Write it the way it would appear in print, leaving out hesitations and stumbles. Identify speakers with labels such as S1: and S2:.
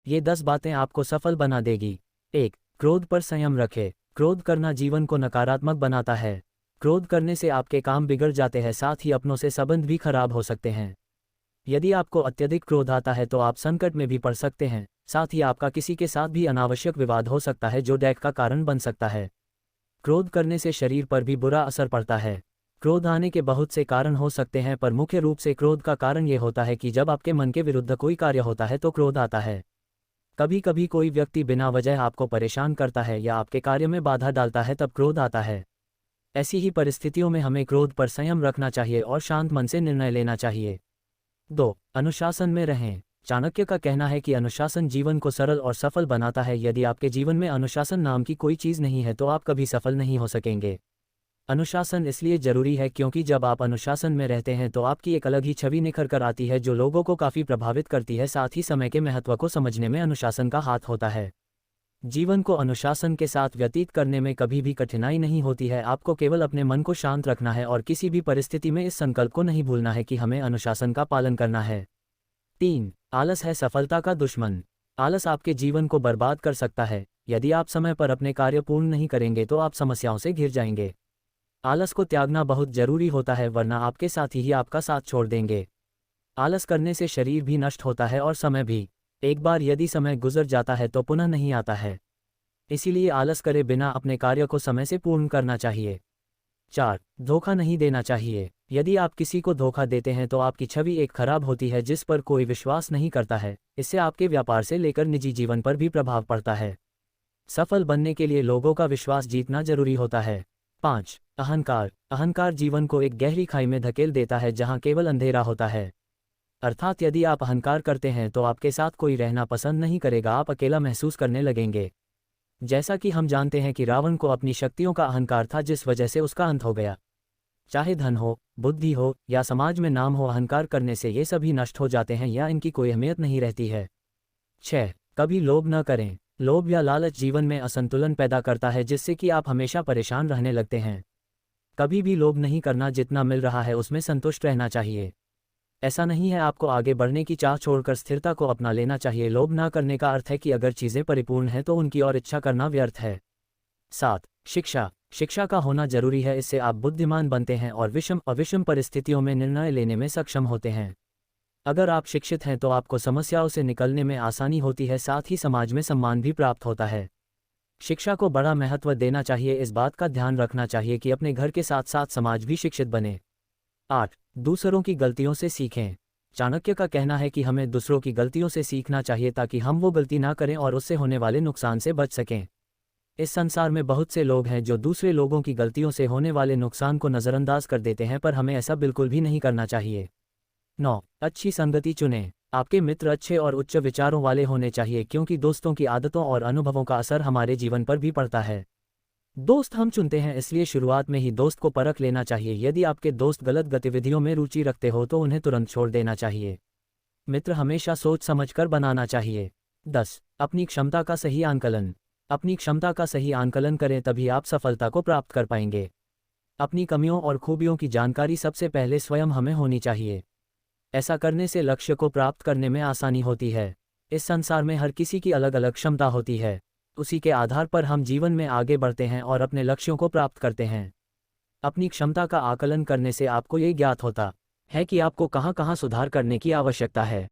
S1: ये 10 बातें आपको सफल बना देगी। 1. क्रोध पर संयम रखें। क्रोध करना जीवन को नकारात्मक बनाता है। क्रोध करने से आपके काम बिगड़ जाते हैं, साथ ही अपनों से संबंध भी खराब हो सकते हैं। यदि आपको अत्यधिक क्रोध आता है तो आप संकट में भी पड़ सकते हैं, साथ ही आपका किसी के साथ भी अनावश्यक विवाद हो सकता है जो डैक का कारण बन सकता है। क्रोध करने से शरीर पर भी बुरा असर पड़ता है। क्रोध आने के बहुत से कारण हो सकते हैं, पर मुख्य रूप से क्रोध का कारण ये होता है कि जब आपके मन के विरुद्ध कोई कार्य होता है तो क्रोध आता है। कभी कभी कोई व्यक्ति बिना वजह आपको परेशान करता है या आपके कार्य में बाधा डालता है, तब क्रोध आता है। ऐसी ही परिस्थितियों में हमें क्रोध पर संयम रखना चाहिए और शांत मन से निर्णय लेना चाहिए। 2. अनुशासन में रहें। चाणक्य का कहना है कि अनुशासन जीवन को सरल और सफल बनाता है। यदि आपके जीवन में अनुशासन नाम की कोई चीज़ नहीं है तो आप कभी सफल नहीं हो सकेंगे। अनुशासन इसलिए जरूरी है क्योंकि जब आप अनुशासन में रहते हैं तो आपकी एक अलग ही छवि निखर कर आती है जो लोगों को काफ़ी प्रभावित करती है। साथ ही समय के महत्व को समझने में अनुशासन का हाथ होता है। जीवन को अनुशासन के साथ व्यतीत करने में कभी भी कठिनाई नहीं होती है। आपको केवल अपने मन को शांत रखना है और किसी भी परिस्थिति में इस संकल्प को नहीं भूलना है कि हमें अनुशासन का पालन करना है। 3. आलस है सफलता का दुश्मन। आलस आपके जीवन को बर्बाद कर सकता है। यदि आप समय पर अपने कार्य पूर्ण नहीं करेंगे तो आप समस्याओं से घिर जाएंगे। आलस को त्यागना बहुत जरूरी होता है, वरना आपके साथी ही आपका साथ छोड़ देंगे। आलस करने से शरीर भी नष्ट होता है और समय भी। एक बार यदि समय गुजर जाता है तो पुनः नहीं आता है। इसीलिए आलस करे बिना अपने कार्य को समय से पूर्ण करना चाहिए। 4. धोखा नहीं देना चाहिए। यदि आप किसी को धोखा देते हैं तो आपकी छवि एक खराब होती है जिस पर कोई विश्वास नहीं करता है। इससे आपके व्यापार से लेकर निजी जीवन पर भी प्रभाव पड़ता है। सफल बनने के लिए लोगों का विश्वास जीतना जरूरी होता है। 5. अहंकार। अहंकार जीवन को एक गहरी खाई में धकेल देता है जहां केवल अंधेरा होता है। अर्थात यदि आप अहंकार करते हैं तो आपके साथ कोई रहना पसंद नहीं करेगा, आप अकेला महसूस करने लगेंगे। जैसा कि हम जानते हैं कि रावण को अपनी शक्तियों का अहंकार था, जिस वजह से उसका अंत हो गया। चाहे धन हो, बुद्धि हो या समाज में नाम हो, अहंकार करने से ये सभी नष्ट हो जाते हैं या इनकी कोई अहमियत नहीं रहती है। 6. कभी लोभ न करें। लोभ या लालच जीवन में असंतुलन पैदा करता है जिससे कि आप हमेशा परेशान रहने लगते हैं। कभी भी लोभ नहीं करना, जितना मिल रहा है उसमें संतुष्ट रहना चाहिए। ऐसा नहीं है, आपको आगे बढ़ने की चाह छोड़कर स्थिरता को अपना लेना चाहिए। लोभ ना करने का अर्थ है कि अगर चीज़ें परिपूर्ण हैं तो उनकी और इच्छा करना व्यर्थ है। 7. शिक्षा। शिक्षा का होना जरूरी है, इससे आप बुद्धिमान बनते हैं और विषम परिस्थितियों में निर्णय लेने में सक्षम होते हैं। अगर आप शिक्षित हैं तो आपको समस्याओं से निकलने में आसानी होती है, साथ ही समाज में सम्मान भी प्राप्त होता है। शिक्षा को बड़ा महत्व देना चाहिए। इस बात का ध्यान रखना चाहिए कि अपने घर के साथ साथ समाज भी शिक्षित बने। 8. दूसरों की गलतियों से सीखें। चाणक्य का कहना है कि हमें दूसरों की गलतियों से सीखना चाहिए ताकि हम वो गलती ना करें और उससे होने वाले नुकसान से बच सकें। इस संसार में बहुत से लोग हैं जो दूसरे लोगों की गलतियों से होने वाले नुकसान को नज़रअंदाज कर देते हैं, पर हमें ऐसा बिल्कुल भी नहीं करना चाहिए। 9. अच्छी संगति चुनें। आपके मित्र अच्छे और उच्च विचारों वाले होने चाहिए क्योंकि दोस्तों की आदतों और अनुभवों का असर हमारे जीवन पर भी पड़ता है। दोस्त हम चुनते हैं, इसलिए शुरुआत में ही दोस्त को परख लेना चाहिए। यदि आपके दोस्त गलत गतिविधियों में रुचि रखते हो तो उन्हें तुरंत छोड़ देना चाहिए। मित्र हमेशा सोच समझकर बनाना चाहिए। 10. अपनी क्षमता का सही आंकलन। अपनी क्षमता का सही आंकलन करें, तभी आप सफलता को प्राप्त कर पाएंगे। अपनी कमियों और खूबियों की जानकारी सबसे पहले स्वयं हमें होनी चाहिए। ऐसा करने से लक्ष्य को प्राप्त करने में आसानी होती है। इस संसार में हर किसी की अलग अलग क्षमता होती है, उसी के आधार पर हम जीवन में आगे बढ़ते हैं और अपने लक्ष्यों को प्राप्त करते हैं। अपनी क्षमता का आकलन करने से आपको ये ज्ञात होता है कि आपको कहाँ कहाँ सुधार करने की आवश्यकता है।